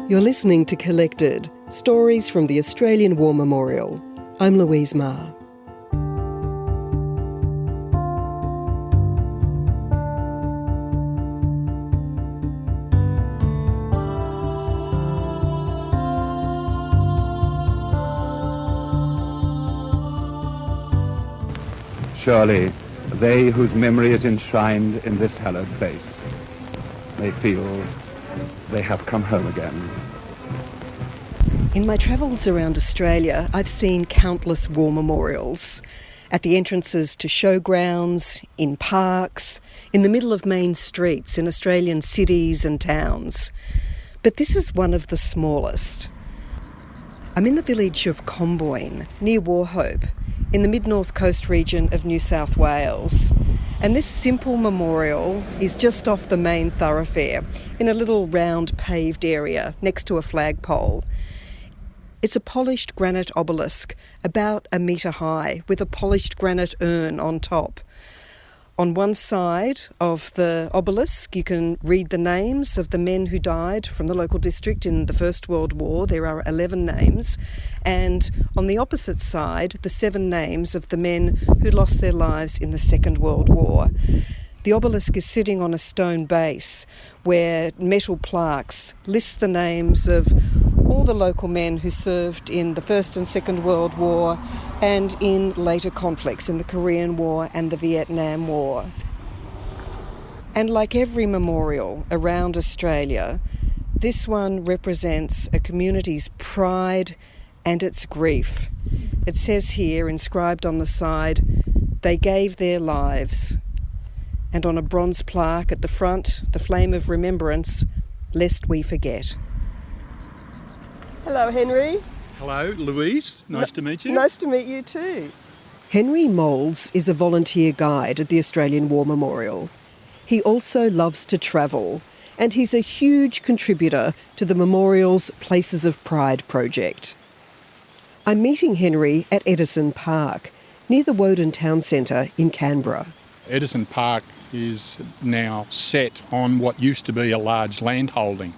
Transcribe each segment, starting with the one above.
You're listening to Collected, stories from the Australian War Memorial. I'm Louise Maher. Surely they whose memory is enshrined in this hallowed place may feel they have come home again. In my travels around Australia, I've seen countless war memorials at the entrances to showgrounds, in parks, in the middle of main streets in Australian cities and towns. But this is one of the smallest. I'm in the village of Comboyne, near Wauchope, in the mid-north coast region of New South Wales. And this simple memorial is just off the main thoroughfare, in a little round paved area next to a flagpole. It's a polished granite obelisk, about 1 metre high, with a polished granite urn on top. On one side of the obelisk, you can read the names of the men who died from the local district in the First World War. There are 11 names. And on the opposite side, the 7 names of the men who lost their lives in the Second World War. The obelisk is sitting on a stone base where metal plaques list the names of all the local men who served in the First and Second World War and in later conflicts in the Korean War and the Vietnam War. And like every memorial around Australia, this one represents a community's pride and its grief. It says here, inscribed on the side, "They gave their lives." And on a bronze plaque at the front, the flame of remembrance, "Lest we forget." Hello, Henry. Hello, Louise. Nice to meet you. Nice to meet you too. Henry Moles is a volunteer guide at the Australian War Memorial. He also loves to travel, and he's a huge contributor to the memorial's Places of Pride project. I'm meeting Henry at Edison Park, near the Woden town centre in Canberra. Edison Park is now set on what used to be a large landholding.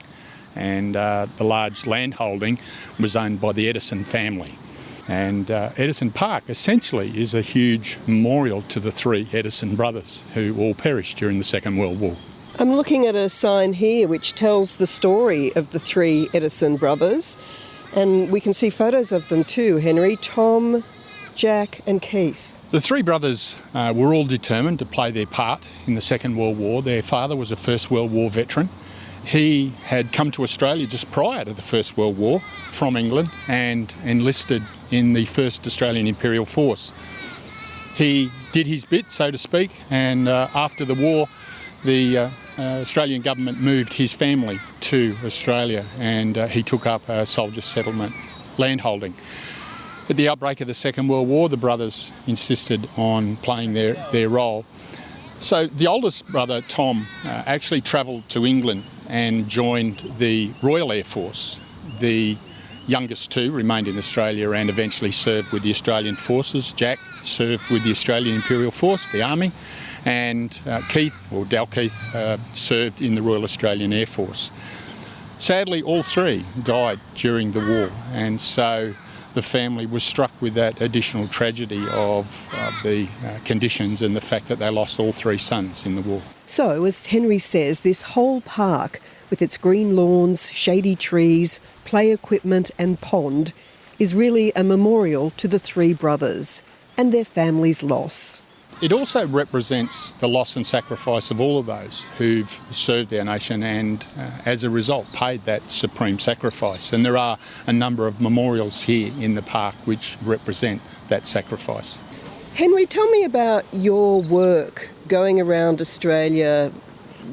And the large landholding was owned by the Edison family. And Edison Park essentially is a huge memorial to the 3 Edison brothers who all perished during the Second World War. I'm looking at a sign here which tells the story of the 3 Edison brothers, and we can see photos of them too, Henry, Tom, Jack and Keith. The 3 brothers were all determined to play their part in the Second World War. Their father was a First World War veteran. He had come to Australia just prior to the First World War from England and enlisted in the 1st Australian Imperial Force. He did his bit, so to speak, and after the war, the Australian government moved his family to Australia, and he took up a soldier settlement landholding. At the outbreak of the Second World War, the brothers insisted on playing their role. So the oldest brother, Tom, actually travelled to England and joined the Royal Air Force. The youngest 2 remained in Australia and eventually served with the Australian Forces. Jack served with the Australian Imperial Force, the Army, and Keith, or Dalkeith, served in the Royal Australian Air Force. Sadly, all 3 died during the war, and so the family was struck with that additional tragedy of the conditions and the fact that they lost all 3 sons in the war. So, as Henry says, this whole park, with its green lawns, shady trees, play equipment and pond, is really a memorial to the 3 brothers and their family's loss. It also represents the loss and sacrifice of all of those who've served our nation and, as a result, paid that supreme sacrifice. And there are a number of memorials here in the park which represent that sacrifice. Henry, tell me about your work going around Australia,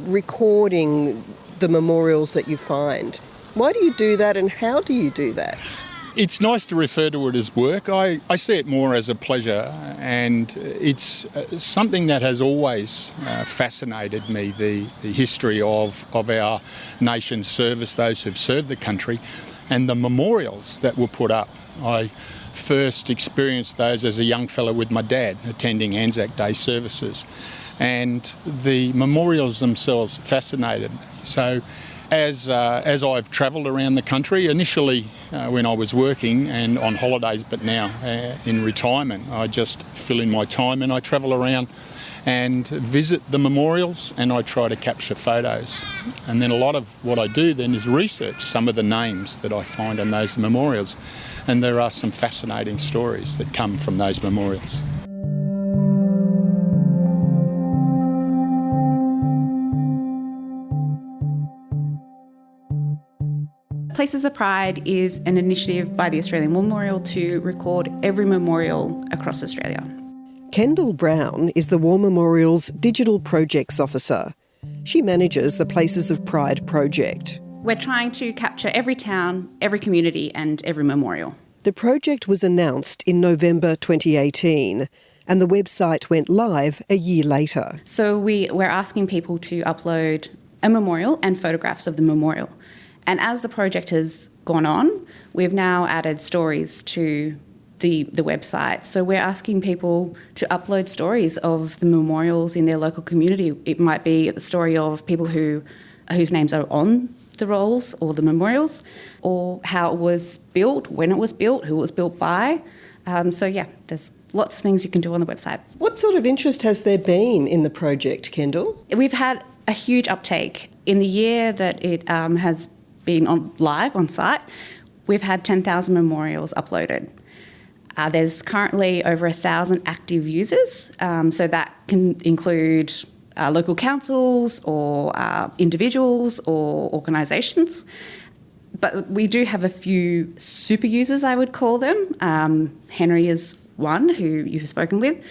recording the memorials that you find. Why do you do that and how do you do that? It's nice to refer to it as work. I see it more as a pleasure, and it's something that has always fascinated me, the history of our nation's service, those who've served the country, and the memorials that were put up. I first experienced those as a young fellow with my dad, attending Anzac Day services, and the memorials themselves fascinated me. So As I've travelled around the country, initially when I was working and on holidays, but now in retirement, I just fill in my time and I travel around and visit the memorials and I try to capture photos. And then a lot of what I do then is research some of the names that I find on those memorials. And there are some fascinating stories that come from those memorials. Places of Pride is an initiative by the Australian War Memorial to record every memorial across Australia. Kendall Brown is the War Memorial's Digital Projects Officer. She manages the Places of Pride project. We're trying to capture every town, every community and every memorial. The project was announced in November 2018 and the website went live a year later. So we're asking people to upload a memorial and photographs of the memorial. And as the project has gone on, we've now added stories to the website. So we're asking people to upload stories of the memorials in their local community. It might be the story of people whose names are on the rolls or the memorials, or how it was built, when it was built, who it was built by. There's lots of things you can do on the website. What sort of interest has there been in the project, Kendall? We've had a huge uptake. In the year that it has been live on site, we've had 10,000 memorials uploaded. There's currently over 1,000 active users, so that can include local councils or individuals or organisations. But we do have a few super users, I would call them. Henry is one who you've spoken with,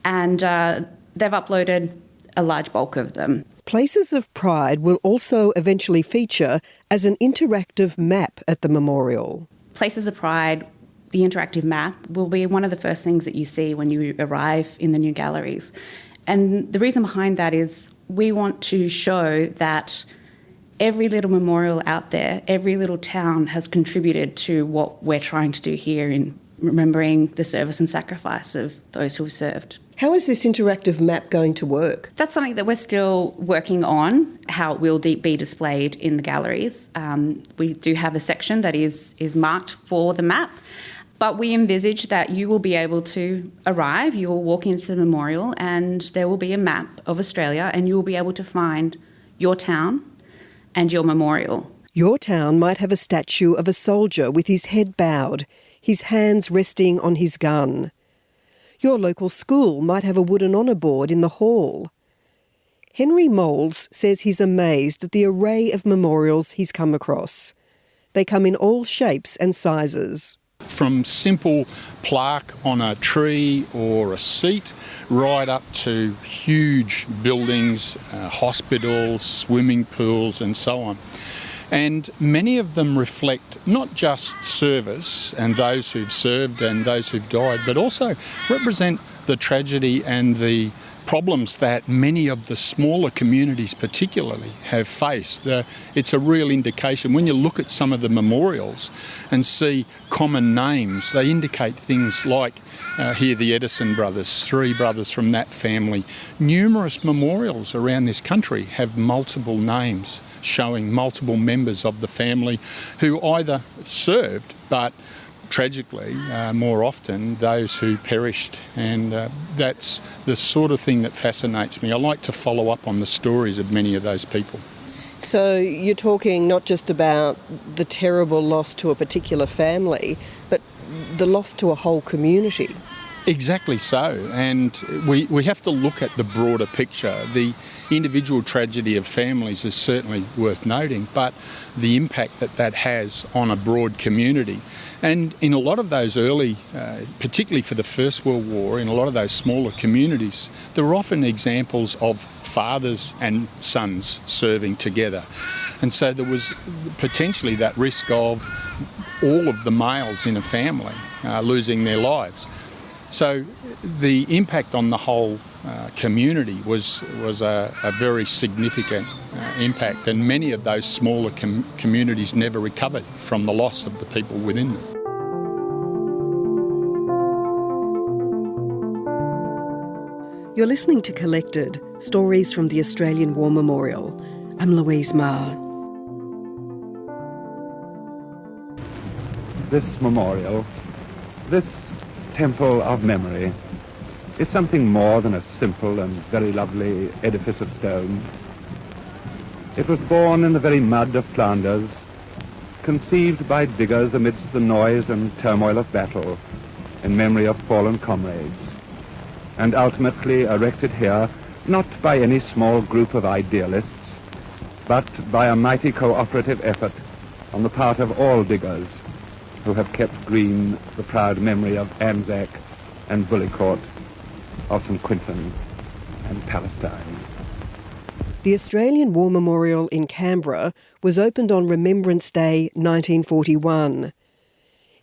and they've uploaded a large bulk of them. Places of Pride will also eventually feature as an interactive map at the memorial. Places of Pride, the interactive map, will be one of the first things that you see when you arrive in the new galleries. And the reason behind that is we want to show that every little memorial out there, every little town has contributed to what we're trying to do here in remembering the service and sacrifice of those who have served. How is this interactive map going to work? That's something that we're still working on, how it will be displayed in the galleries. We do have a section that is marked for the map, but we envisage that you will be able to arrive, you will walk into the memorial and there will be a map of Australia and you will be able to find your town and your memorial. Your town might have a statue of a soldier with his head bowed, his hands resting on his gun. Your local school might have a wooden honour board in the hall. Henry Moulds says he's amazed at the array of memorials he's come across. They come in all shapes and sizes. From simple plaque on a tree or a seat right up to huge buildings, hospitals, swimming pools and so on. And many of them reflect not just service and those who've served and those who've died, but also represent the tragedy and the problems that many of the smaller communities particularly have faced. It's a real indication. When you look at some of the memorials and see common names, they indicate things like here the Edison brothers, 3 brothers from that family. Numerous memorials around this country have multiple names showing multiple members of the family who either served but tragically, more often, those who perished. And that's the sort of thing that fascinates me. I like to follow up on the stories of many of those people. So you're talking not just about the terrible loss to a particular family, but the loss to a whole community. Exactly so. And we have to look at the broader picture. The individual tragedy of families is certainly worth noting, but the impact that has on a broad community. And in a lot of those early, particularly for the First World War, in a lot of those smaller communities, there were often examples of fathers and sons serving together. And so there was potentially that risk of all of the males in a family losing their lives. So the impact on the whole community was a very significant impact, and many of those smaller communities never recovered from the loss of the people within them. You're listening to Collected, Stories from the Australian War Memorial. I'm Louise Maher. this memorial, this temple of memory, is something more than a simple and very lovely edifice of stone. It was born in the very mud of Flanders, conceived by diggers amidst the noise and turmoil of battle, in memory of fallen comrades, and ultimately erected here not by any small group of idealists, but by a mighty cooperative effort on the part of all diggers who have kept green the proud memory of Anzac and Bullecourt, of St Quentin and Palestine. The Australian War Memorial in Canberra was opened on Remembrance Day 1941.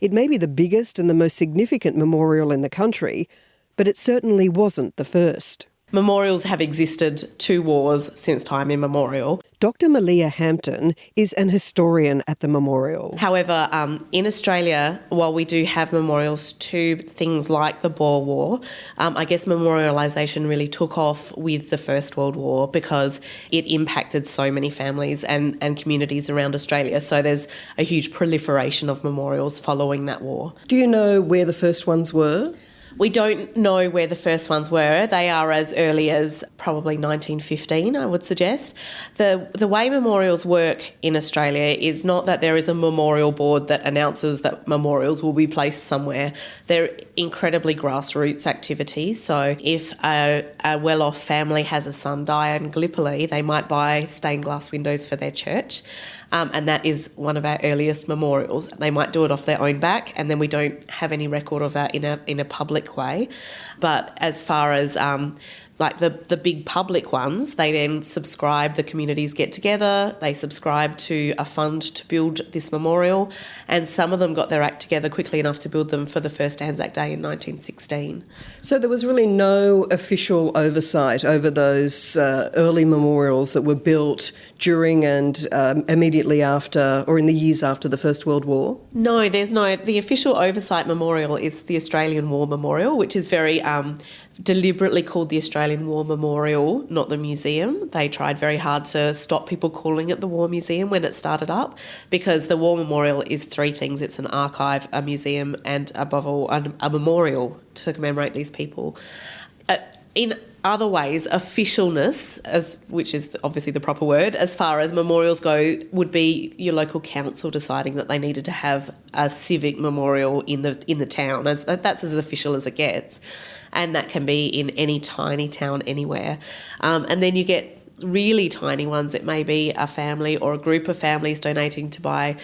It may be the biggest and the most significant memorial in the country, but it certainly wasn't the first. Memorials have existed to wars since time immemorial. Dr. Malia Hampton is an historian at the memorial. However, in Australia, while we do have memorials to things like the Boer War, I guess memorialisation really took off with the First World War because it impacted so many families and communities around Australia. So there's a huge proliferation of memorials following that war. Do you know where the first ones were? We don't know where the first ones were. They are as early as probably 1915, I would suggest. The way memorials work in Australia is not that there is a memorial board that announces that memorials will be placed somewhere. They're incredibly grassroots activities. So if a well-off family has a son die in Gallipoli, they might buy stained glass windows for their church. And that is one of our earliest memorials. They might do it off their own back, and then we don't have any record of that in a public way. But as far as like the big public ones, they then subscribe, the communities get together, they subscribe to a fund to build this memorial, and some of them got their act together quickly enough to build them for the first Anzac Day in 1916. So there was really no official oversight over those early memorials that were built during and immediately after, or in the years after the First World War? No, there's no. The official oversight memorial is the Australian War Memorial, which is very deliberately called the Australian War Memorial, not the museum. They tried very hard to stop people calling it the War Museum when it started up, because the War Memorial is three things. It's an archive, a museum, and above all, a memorial to commemorate these people. In other ways, officialness, which is obviously the proper word, as far as memorials go, would be your local council deciding that they needed to have a civic memorial in the town. That's as official as it gets. And that can be in any tiny town anywhere. And then you get really tiny ones. It may be a family or a group of families donating to buy,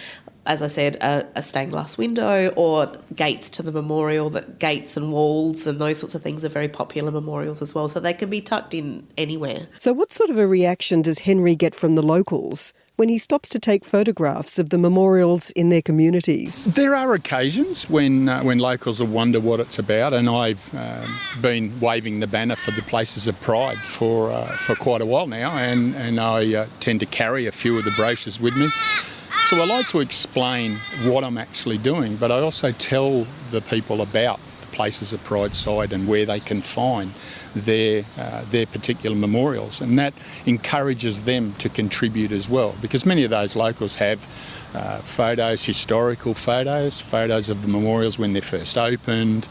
as I said, a stained glass window, or gates to the memorial. That gates and walls and those sorts of things are very popular memorials as well. So they can be tucked in anywhere. So what sort of a reaction does Henry get from the locals when he stops to take photographs of the memorials in their communities? There are occasions when locals will wonder what it's about, and I've been waving the banner for the Places of Pride for quite a while now, and I tend to carry a few of the brochures with me. So I like to explain what I'm actually doing, but I also tell the people about the Places of Pride site and where they can find their particular memorials, and that encourages them to contribute as well, because many of those locals have photos, historical photos of the memorials when they're first opened,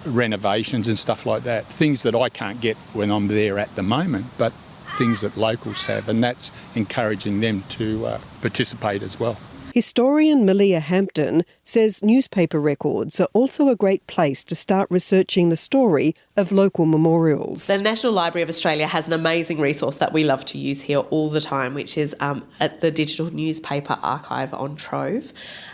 renovations and stuff like that, things that I can't get when I'm there at the moment, but things that locals have, and that's encouraging them to participate as well. Historian Malia Hampton says newspaper records are also a great place to start researching the story of local memorials. The National Library of Australia has an amazing resource that we love to use here all the time, which is at the Digital Newspaper Archive on Trove.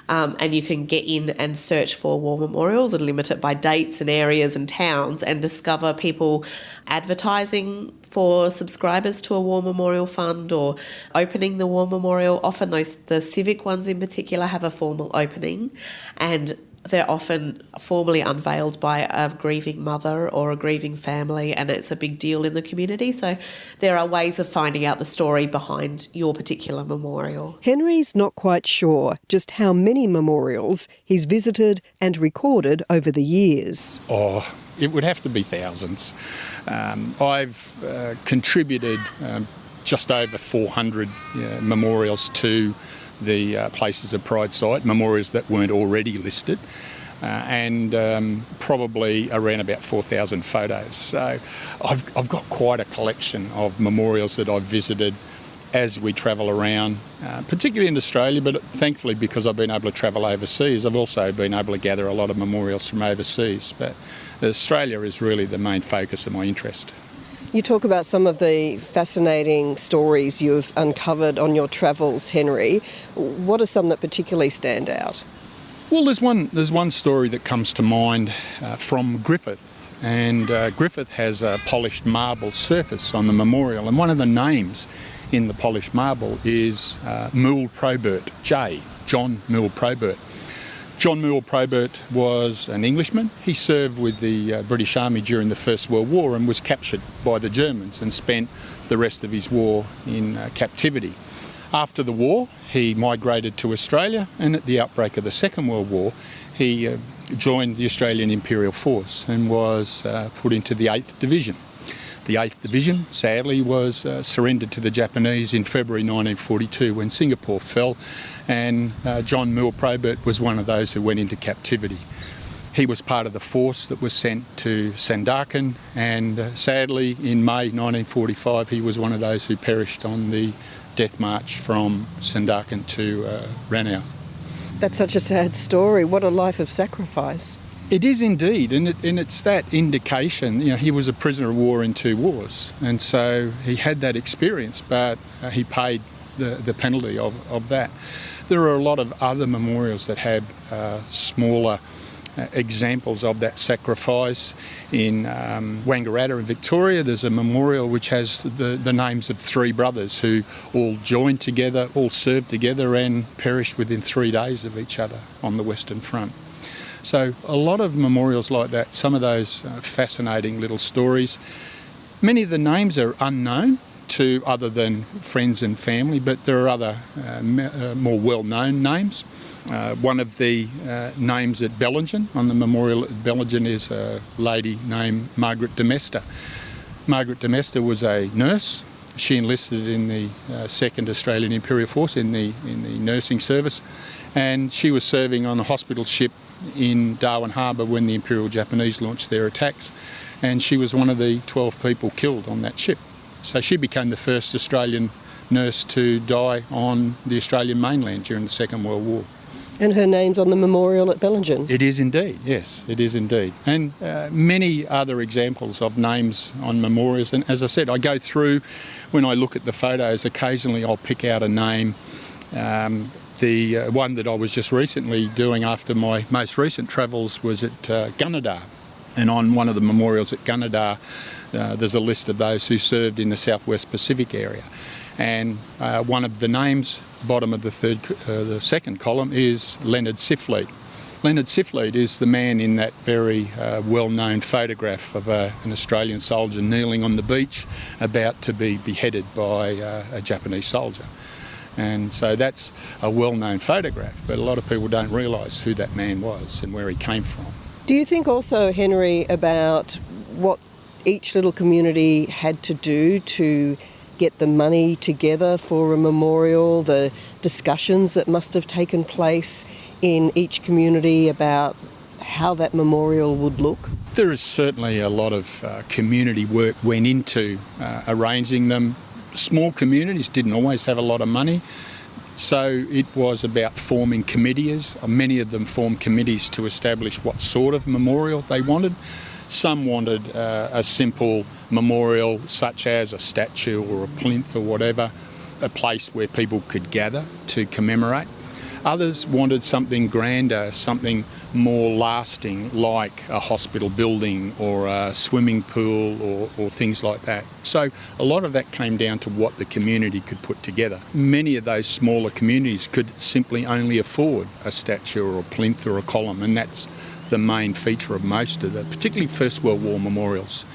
And you can get in and search for war memorials and limit it by dates and areas and towns, and discover people advertising for subscribers to a war memorial fund or opening the war memorial. Often the civic ones in particular have a formal opening, and they're often formally unveiled by a grieving mother or a grieving family, and it's a big deal in the community. So there are ways of finding out the story behind your particular memorial. Henry's not quite sure just how many memorials he's visited and recorded over the years. Oh, it would have to be thousands. I've contributed just over 400 memorials to the Places of Pride site, memorials that weren't already listed, and probably around about 4,000 photos. So I've got quite a collection of memorials that I've visited as we travel around, particularly in Australia, but thankfully because I've been able to travel overseas, I've also been able to gather a lot of memorials from overseas. But Australia is really the main focus of my interest. You talk about some of the fascinating stories you've uncovered on your travels, Henry. What are some that particularly stand out? Well, there's one story that comes to mind from Griffith, and Griffith has a polished marble surface on the memorial, and one of the names in the polished marble is Moule Probert, John Moule Probert. John Moule Probert was an Englishman. He served with the British Army during the First World War and was captured by the Germans and spent the rest of his war in captivity. After the war, he migrated to Australia, and at the outbreak of the Second World War, he joined the Australian Imperial Force and was put into the 8th Division. The 8th Division, sadly, was surrendered to the Japanese in February 1942 when Singapore fell, and John Moule Probert was one of those who went into captivity. He was part of the force that was sent to Sandakan, and sadly, in May 1945, he was one of those who perished on the death march from Sandakan to Ranau. That's such a sad story. What a life of sacrifice. It is indeed, and it's that indication. You know, he was a prisoner of war in 2 wars, and so he had that experience, but he paid the penalty of that. There are a lot of other memorials that have smaller examples of that sacrifice. In Wangaratta in Victoria, there's a memorial which has the names of 3 brothers who all joined together, all served together, and perished within 3 days of each other on the Western Front. So a lot of memorials like that, some of those fascinating little stories. Many of the names are unknown to other than friends and family, but there are other more well-known names. One of the names at Bellingen, on the memorial at Bellingen, is a lady named Margaret Domester. Margaret Domester was a nurse. She enlisted in the 2nd Australian Imperial Force in the nursing service, and she was serving on a hospital ship in Darwin Harbour when the Imperial Japanese launched their attacks, and she was one of the 12 people killed on that ship. So she became the first Australian nurse to die on the Australian mainland during the Second World War. And her name's on the memorial at Bellingen. It is indeed, yes, it is indeed. And many other examples of names on memorials. And as I said, I go through, when I look at the photos, occasionally I'll pick out a name. The one that I was just recently doing after my most recent travels was at Gunnedah. And on one of the memorials at Gunnedah, there's a list of those who served in the Southwest Pacific area. And one of the names, bottom of the second column, is Leonard Siffly. Leonard Siffly is the man in that very well-known photograph of an Australian soldier kneeling on the beach about to be beheaded by a Japanese soldier. And so that's a well-known photograph, but a lot of people don't realise who that man was and where he came from. Do you think also, Henry, about what each little community had to do to get the money together for a memorial, the discussions that must have taken place in each community about how that memorial would look? There is certainly a lot of community work went into arranging them. Small communities didn't always have a lot of money, so it was about forming committees. Many of them formed committees to establish what sort of memorial they wanted. Some wanted a simple memorial, such as a statue or a plinth or whatever, a place where people could gather to commemorate. Others wanted something grander, something more lasting, like a hospital building or a swimming pool or things like that. So a lot of that came down to what the community could put together. Many of those smaller communities could simply only afford a statue or a plinth or a column, and that's the main feature of most of the, particularly First World War memorials.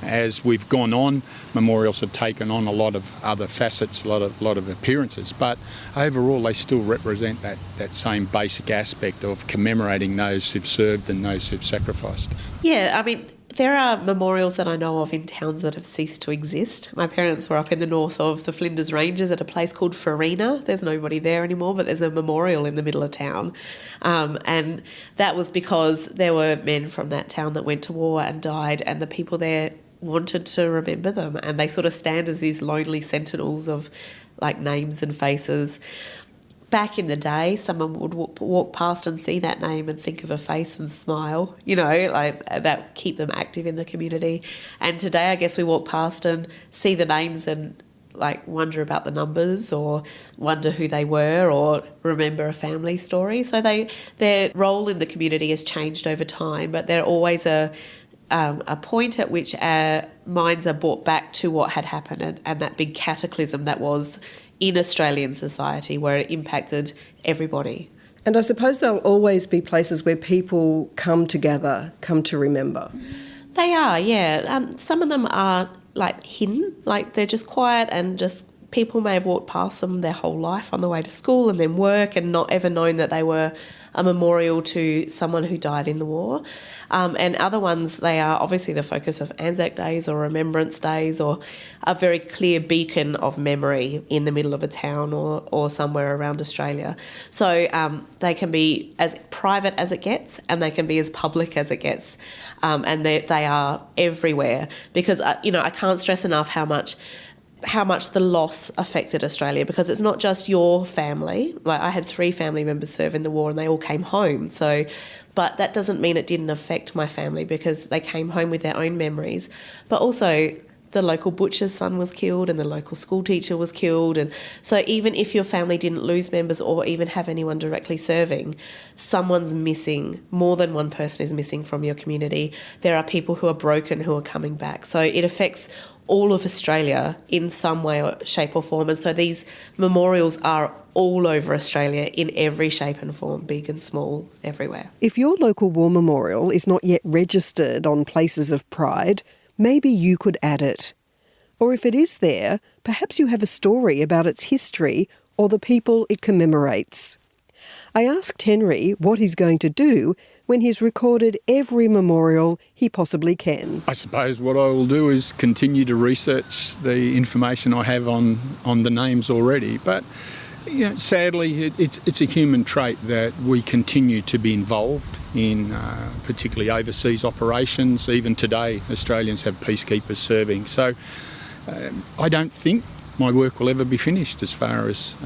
As we've gone on, memorials have taken on a lot of other facets, a lot of appearances, but overall they still represent that same basic aspect of commemorating those who've served and those who've sacrificed. Yeah, I mean, There are memorials that I know of in towns that have ceased to exist. My parents were up in the north of the Flinders Ranges at a place called Farina. There's nobody there anymore, but there's a memorial in the middle of town. And that was because there were men from that town that went to war and died, and the people there wanted to remember them. And they sort of stand as these lonely sentinels of like names and faces. Back in the day, someone would walk past and see that name and think of a face and smile, like that, keep them active in the community. And today, I guess we walk past and see the names and like wonder about the numbers or wonder who they were or remember a family story. So their role in the community has changed over time, but they're always a point at which our minds are brought back to what had happened and that big cataclysm that was in Australian society where it impacted everybody. And I suppose there'll always be places where people come together, come to remember. They are, yeah. Some of them are like hidden, like they're just quiet and just people may have walked past them their whole life on the way to school and then work and not ever known that they were a memorial to someone who died in the war. And other ones, they are obviously the focus of Anzac Days or Remembrance Days or a very clear beacon of memory in the middle of a town or somewhere around Australia. So they can be as private as it gets and they can be as public as it gets. And they are everywhere because, I can't stress enough how much the loss affected Australia, because it's not just your family. Like I had 3 family members serve in the war and they all came home. But that doesn't mean it didn't affect my family because they came home with their own memories. But also the local butcher's son was killed and the local school teacher was killed. And so even if your family didn't lose members or even have anyone directly serving, someone's missing. More than one person is missing from your community. There are people who are broken who are coming back. So it affects all of Australia in some way, or shape or form. And so these memorials are all over Australia in every shape and form, big and small, everywhere. If your local war memorial is not yet registered on Places of Pride, maybe you could add it. Or if it is there, perhaps you have a story about its history or the people it commemorates. I asked Henry what he's going to do when he's recorded every memorial he possibly can. I suppose what I will do is continue to research the information I have on the names already. But sadly, it's a human trait that we continue to be involved in particularly overseas operations. Even today, Australians have peacekeepers serving. So I don't think my work will ever be finished as far as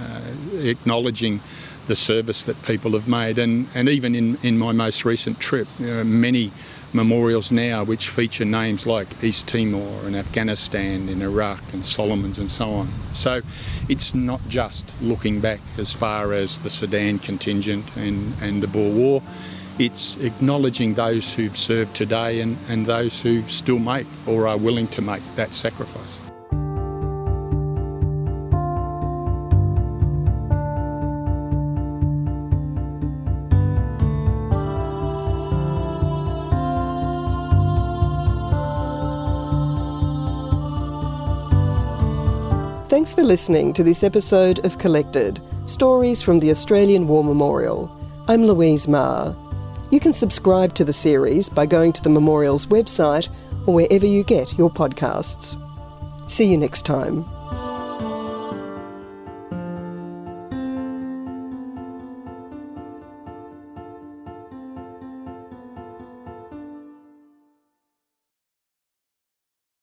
acknowledging the service that people have made. And even in my most recent trip, there are many memorials now which feature names like East Timor and Afghanistan and Iraq and Solomons and so on. So it's not just looking back as far as the Sudan contingent and the Boer War. It's acknowledging those who've served today and those who still make or are willing to make that sacrifice. Thanks for listening to this episode of Collected, Stories from the Australian War Memorial. I'm Louise Maher. You can subscribe to the series by going to the memorial's website or wherever you get your podcasts. See you next time.